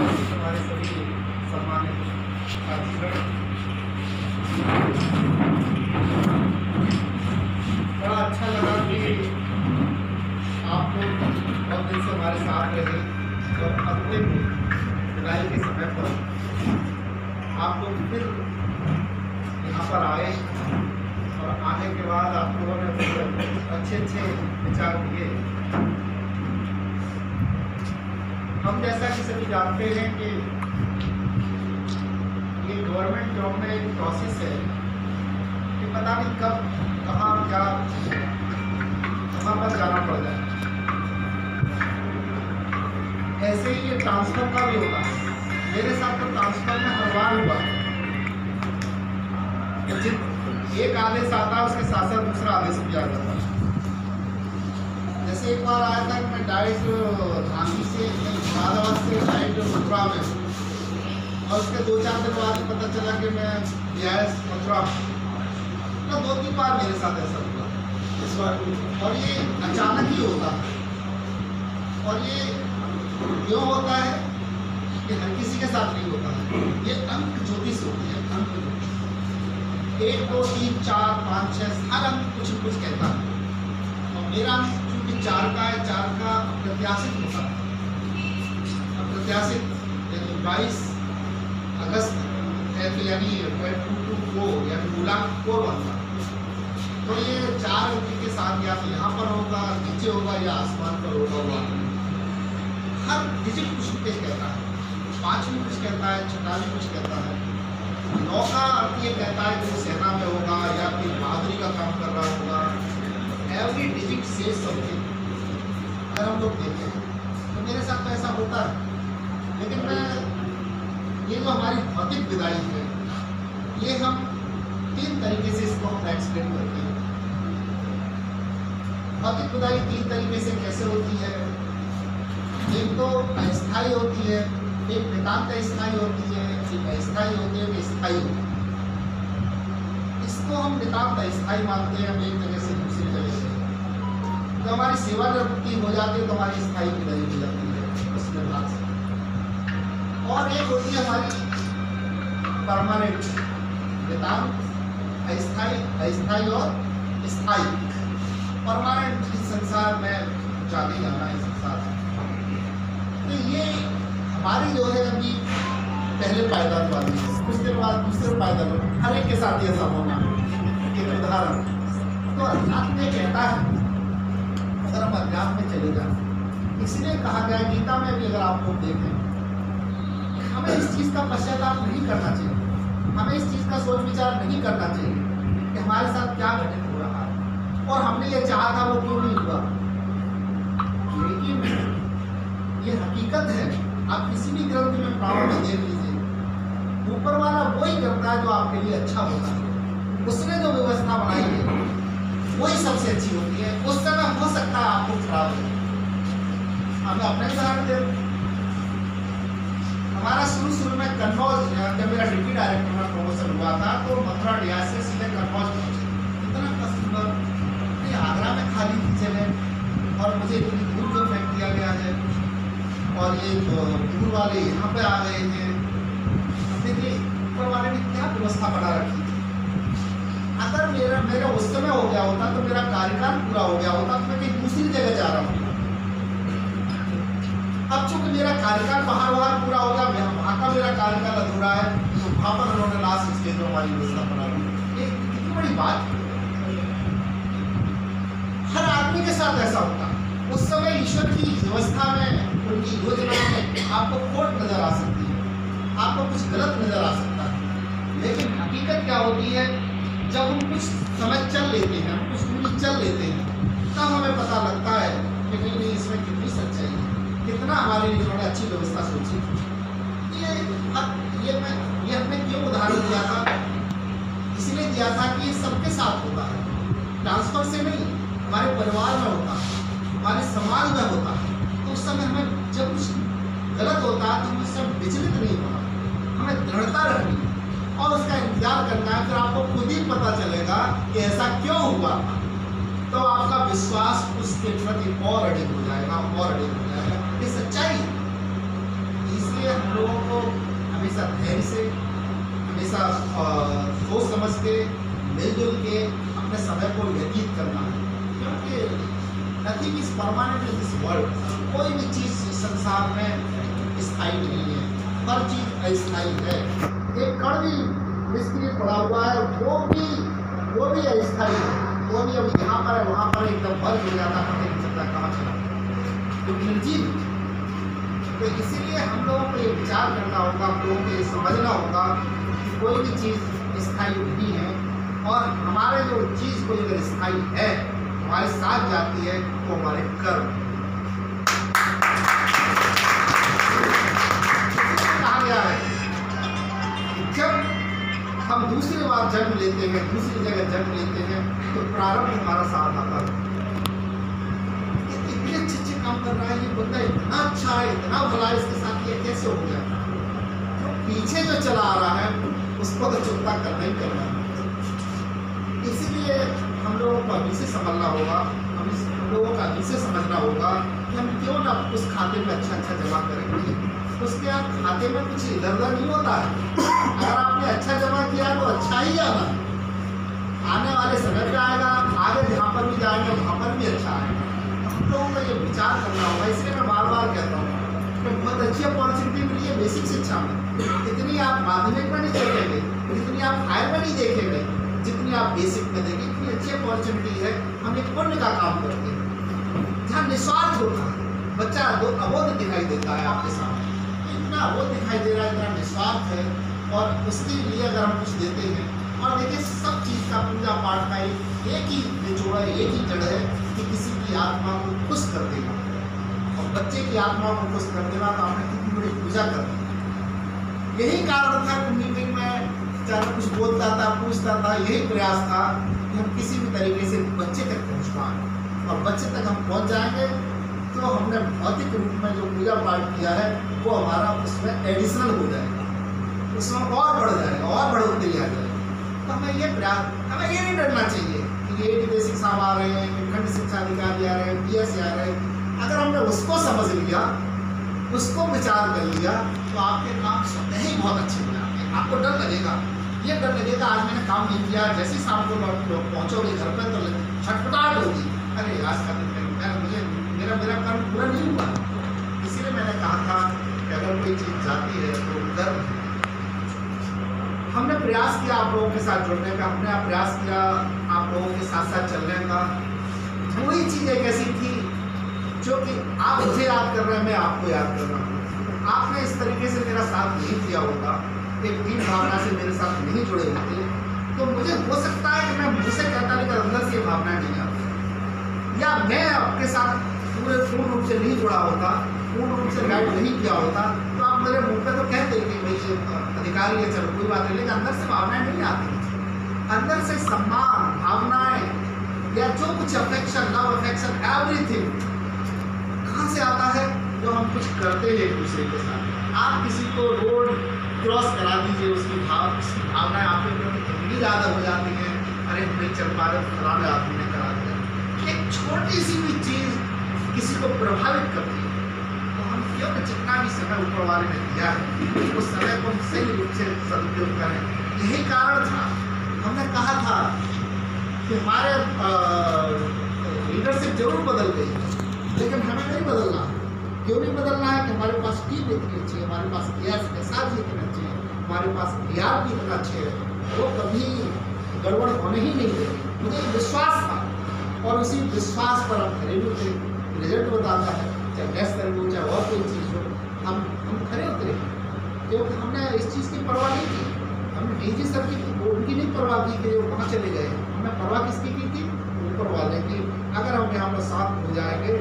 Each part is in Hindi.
हमारे सभी सम्मानित साथीगण, बड़ा अच्छा लगा कि आप लोग बहुत दिन से हमारे साथ रहे और अंतिम विदाई के समय पर आप लोग फिर यहाँ पर आए और आने के बाद आप लोगों ने अच्छे विचार दिए। हम जैसा कि सभी जानते हैं कि ये गवर्नमेंट जॉब में एक प्रोसेस है कि पता नहीं कब कहाँ क्या कहाँ पर जाना पड़ जाए। ऐसे ही ये ट्रांसफ़र का भी होता है। मेरे साथ तो ट्रांसफ़र में हर बार हुआ कि एक आदेश आता उसके साथ साथ दूसरा आदेश भी आ जाता। जैसे एक बार आया था कि मैं डायरेक्ट झांसी से मुरादाबाद से डायरेक्ट मथुरा में, और उसके 2-4 दिन बाद पता चला कि मैं BIS मथुरा, तो 2-3 बार मेरे साथ ऐसा हुआ इस बार। और ये अचानक ही होता है, और ये क्यों होता है कि हर किसी के साथ नहीं होता है। ये अंक ज्योतिष होती है, अंक ज्योतिष 1, 2, 3, 4, 5, 6 हर अंक कुछ न कुछ कहता है। और मेरा अंक चूँकि 4 का है, 4 का प्रत्याशित होता है। प्रत्याशित 22 अगस्त है, तो यानी 224 यानी मूलांक 4 बनता है। तो ये 4 अंक के साथ या तो यहाँ पर होगा, नीचे होगा, या आसमान पर होगा। हर डिजिट कुछ कुछ कहता है। 5 भी कुछ कहता है, 6 भी कुछ कहता है। 9 का अर्थ ये कहता है कि वो सेना में होगा या फिर बहादुरी का काम कर रहा होगा। एवरी डिजिट से समथिंग अगर हम लोग देखें तो मेरे साथ तो ऐसा होता है। लेकिन मैं ये जो हमारी भौतिक विदाई है, ये हम 3 तरीके से इसको हम एक्सप्लेन करते हैं। भौतिक विदाई 3 तरीके से कैसे होती है। एक तो अस्थायी होती है, एक नितांत अस्थायी होती है, एक अस्थायी होती है, एक स्थायी होती है। इसको हम नितांत अस्थायी मानते हैं। हम एक जगह से दूसरी जगह से तो हमारी सेवानिवृत्ति हो जाती है तो हमारी स्थायी विदाई हो जाती है उस विभाग से। और एक होती है हमारी परमानेंट, नितांत, अस्थायी और स्थायी। परमानेंट इस संसार में जाने जाना है संसार। तो ये हमारी जो है अभी पहले पायदान वाली है, कुछ दिन बाद दूसरे पायदान, हर एक के साथ ऐसा होना। एक उदाहरण तो अध्यात्म में कहता है, अगर हम अध्यात्म में चले जाएं, इसलिए कहा गया गीता में भी, अगर आप लोग देखें, हमें इस चीज़ का पश्चाताप नहीं करना चाहिए। हमें इस चीज़ का सोच विचार नहीं करना चाहिए कि हमारे साथ क्या घटित हो रहा है और हमने ये चाहा था वो क्यों नहीं हुआ। लेकिन ये हकीकत है। आप किसी भी ग्रंथ में प्राण में देख लीजिए, ऊपर वाला वही करता है जो आपके लिए अच्छा होता है। उसने जो व्यवस्था बनाई है वही सबसे अच्छी होती है। उस समय हो सकता है आपको खराब हो। हमें अपने उदाहरण दे, हमारा शुरू में कन्नौज, जब मेरा डिप्टी डायरेक्टर में प्रमोशन हुआ था तो मथुरा DIS से सीधे कन्नौज पहुंचे। इतना कस्टमर आगरा में खाली थी जगह और मुझे इतनी दूर जो फेंक दिया गया है, और ये दूर वाले यहाँ पे आ गए थे। देखिए ऊपर वाले ने क्या व्यवस्था बना रखी थी। अगर मेरा उस समय हो गया होता तो मेरा कार्यकाल पूरा हो गया होता तो मैं कहीं दूसरी जगह जा रहा हूँ। अब चूंकि मेरा कार्यकाल बाहर पूरा हो गया, वहाँ का मेरा कार्यकाल अधूरा है, तो वहाँ पर उन्होंने लास्ट स्टेज में हमारी व्यवस्था बना दी। ये कितनी बड़ी बात है। हर आदमी के साथ ऐसा होता है। उस समय ईश्वर की व्यवस्था में, उनकी योजना में आपको खोट नजर आ सकती है, आपको कुछ गलत नजर आ सकता है। लेकिन हकीकत क्या होती है, जब हम कुछ समय चल लेते हैं, हम कुछ दूरी चल लेते हैं, तब हमें पता लगता है कि नहीं इसमें कितनी सच्चाई है, कितना हमारे लिए उन्होंने अच्छी व्यवस्था सोची। ये हमने क्यों उदाहरण दिया था, इसलिए दिया था कि ये सबके साथ होता है। ट्रांसफर से नहीं, हमारे परिवार में होता है, हमारे समाज में होता है। तो उस समय हमें जब कुछ गलत होता है तो हमें सब विचलित नहीं होना, हमें दृढ़ता रखनी और उसका इंतजार करना है। फिर आपको खुद ही पता चलेगा कि ऐसा क्यों हुआ, तो आपका विश्वास उसके प्रति और अधिक हो जाएगा, और अधिक हो जाएगा। ये सच्चाई है। इसलिए हम हमेशा धैर्य से, हमेशा सोच समझ के, मिलजुल के अपने समय को व्यतीत करना है, क्योंकि nothing is permanent in this world. कोई भी चीज़ संसार में स्थायी नहीं है, हर चीज़ अस्थायी है। एक कण भी निष्क्रिय पड़ा हुआ है, वो भी अस्थायी है, वो भी अब यहाँ पर है वहाँ पर एकदम बंद हो जाता, पता नहीं चलता कहाँ चला, तो निर्जीव। तो इसीलिए हम लोगों को ये विचार करना होगा, हम लोगों को ये समझना होगा कि कोई भी चीज़ स्थायी नहीं है, और हमारे जो चीज़ कोई अगर स्थायी है, हमारे साथ जाती है, वो हमारे कर्म। कहा गया है कि जब हम दूसरी बार जन्म लेते हैं, दूसरी जगह जन्म लेते हैं, तो प्रारब्ध हमारा साथ आता है। इतने अच्छे काम कर रहा है ये बंदा, इतना अच्छा है, इतना भला है, इसके साथ ये कैसे हो गया? तो पीछे जो चला आ रहा है उसको तो चुकता करना ही करना है। इसीलिए हम लोगों को अभी से समझना होगा, हम लोगों का अभी से समझना होगा कि हम क्यों ना उस खाते में अच्छा जमा करेंगे। उसके खाते में कुछ इधर उधर नहीं होता है। अगर आपने अच्छा जमा किया तो अच्छा ही आना, आने वाले समय पे आएगा, आगे जहाँ पर भी जाएंगे वहाँ पर भी अच्छा आएगा। हम लोगों को ये विचार करना होगा। इसलिए मैं बार बार कहता हूँ कि बहुत अच्छी अपॉर्चुनिटी मिली है बेसिक शिक्षा में। इतनी आप माध्यमिक में नहीं देखेंगे, जितनी आप हायर में नहीं देखेंगे, जितनी आप बेसिक में देखेंगे, इतनी अच्छी अपॉर्चुनिटी है। हम एक पुण्य का काम करते हैं जहाँ निस्वार्थ होता है। बच्चा अबोध दिखाई देता है आपके सामने, इतना अबोध दिखाई दे रहा है, इतना निस्वार्थ है, और उसके लिए अगर हम कुछ देते हैं, और देखिए सब चीज़ का पूजा पाठ का एक ही निचोड़ा, एक ही जड़ है कि किसी की आत्मा को खुश कर देगा। और बच्चे की आत्मा को खुश कर देना तो आपने कितनी बड़ी पूजा कर दी। यही कारण था कि मीटिंग में चाहे कुछ बोलता था, पूछता था, यही प्रयास था कि हम किसी भी तरीके से बच्चे तक पहुँच पाएँ, और बच्चे तक हम पहुँच जाएंगे तो हमने भौतिक रूप में जो पूजा पाठ किया है वो हमारा उसमें एडिशनल हो जाएगा, उसमें और बढ़ जाएगा, और बढ़ोतरी आ जाएगी। तो हमें ये प्रयास, हमें ये नहीं डरना चाहिए कि ये बेसिक साहब आ रहे हैं, खंड शिक्षा अधिकारी आ रहे हैं, PS आ रहे हैं। अगर हमने उसको समझ लिया, उसको विचार कर लिया, तो आपके काम स्वतः ही बहुत अच्छे हो जाते हैं। आपको डर लगेगा, ये डर लगेगा आज मैंने काम नहीं किया, जैसे ही शाम को पहुँचोगे घर पर तो छटपटाहट होगी, अरे आज का दिन मुझे मेरा कर्म पूरा नहीं हुआ। इसीलिए मैंने कहा था कि अगर कोई चीज़ जाती है तो कर्म। हमने प्रयास किया आप लोगों के साथ जुड़ने का, हमने प्रयास किया आप लोगों के साथ साथ चलने का। वही चीज़ एक ऐसी थी जो कि आप मुझे याद कर रहे हैं, मैं आपको याद कर रहा हूँ। आपने इस तरीके से मेरा साथ नहीं किया होगा, एक दीन भावना से मेरे साथ नहीं जुड़े होते, तो मुझे हो सकता है कि मैं मुँह से कहता लेकिन अंदर से ये भावना नहीं आती, या मैं आपके साथ पूर्ण रूप से नहीं जुड़ा होता, पूर्ण रूप से गाइड नहीं किया होता, तो आप मेरे मुंह पे तो कहते कि भाई अधिकारी है, चलो कोई बात नहीं, लेकिन अंदर से भावनाएं नहीं आती। अंदर से सम्मान भावनाएं या जो कुछ अफेक्शन, लव अफेक्शन, एवरीथिंग कहाँ से आता है? जो हम कुछ करते हैं एक दूसरे के साथ। आप किसी को रोड क्रॉस करा दीजिए, उसकी भावनाएं आपके प्रति इतनी ज़्यादा हो जाती हैं, अरे नहीं चल पा रहे, फलाने आदमी ने करा दिया। एक छोटी सी भी चीज़ किसी को प्रभावित करती है, तो हम क्यों न जितना भी समय ऊपर वाले ने दिया है उस समय को हम सही रूप से सदुपयोग करें। यही कारण था, हमने कहा था कि हमारे लीडरशिप जरूर बदल गई, लेकिन हमें नहीं बदलना। क्यों नहीं बदलना है? कि हमारे पास टीम इतनी अच्छी है, हमारे पास SR जी इतने अच्छे हैं, हमारे पास PR भी इतना अच्छे है, वो कभी गड़बड़ होने ही नहीं देगी। मुझे विश्वास था, और उसी विश्वास पर हम खड़े उतरे। रिजल्ट बताता है, चाहे गैस कर हो, चाहे और कोई चीज़ हो, हम खड़े उतरे, क्योंकि हमने इस चीज़ की परवाह नहीं की। हमने DG सर की उनकी नहीं परवाह की कि वो कहाँ चले गए, हमने परवाह किसकी की थी? ऊपर वाले की। अगर हम यहाँ पर साथ हो जाएंगे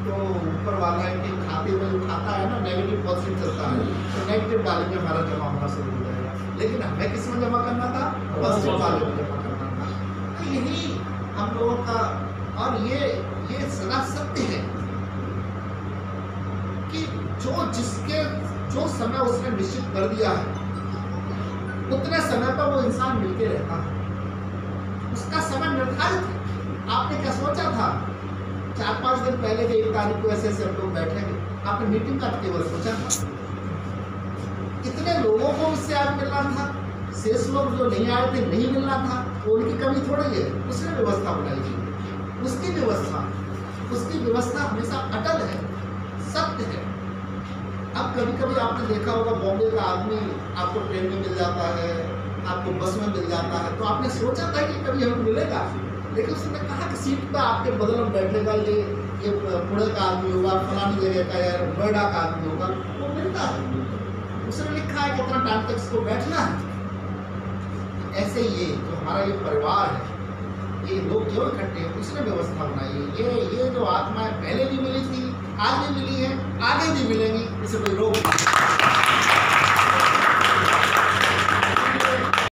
तो ऊपर वाला के खाते में जो खाता है ना, नेगेटिव पॉजिटिव चलता है, तो नेगेटिव वाले में हमारा जमा होना शुरू हो जाएगा। लेकिन हमें किस में जमा करना था? पॉजिटिव वाले में जमा करना था। तो यही हम लोगों का, और ये सदा सत्य है कि जो समय उसने निश्चित कर दिया है, उतने समय पर वो इंसान मिलके रहता है। उसका समय निर्धारित है। आपने क्या सोचा था? 4-5 दिन पहले के 1 तारीख को ऐसे हम लोग बैठेंगे, आपने मीटिंग का केवल सोचा था। इतने लोगों को उससे आज मिलना था, शेष लोग जो नहीं आए थे नहीं मिलना था, तो उनकी कमी थोड़ी है, उसने व्यवस्था बनाई थी। उसकी व्यवस्था हमेशा अटल है, सत्य है। अब कभी कभी आपने देखा होगा बॉम्बे का आदमी आपको ट्रेन में मिल जाता है, आपको बस में मिल जाता है, तो आपने सोचा था कि कभी हमें मिलेगा, लेकिन उसने कहा कि सीट पर आपके बगल में बैठेगा ये पुणे का आदमी होगा, फलानी जगह का या नोएडा का आदमी होगा, वो मिलता है। उसने लिखा है कितना टाइम तक इसको बैठना है। ऐसे ये जो हमारा ये परिवार है, ये लोग क्यों इकट्ठे हैं, उसने व्यवस्था बनाई है। ये जो आत्माएं पहले भी मिली थी, आज भी मिली है, आगे भी मिलेंगी, इसे कोई रोक नहीं।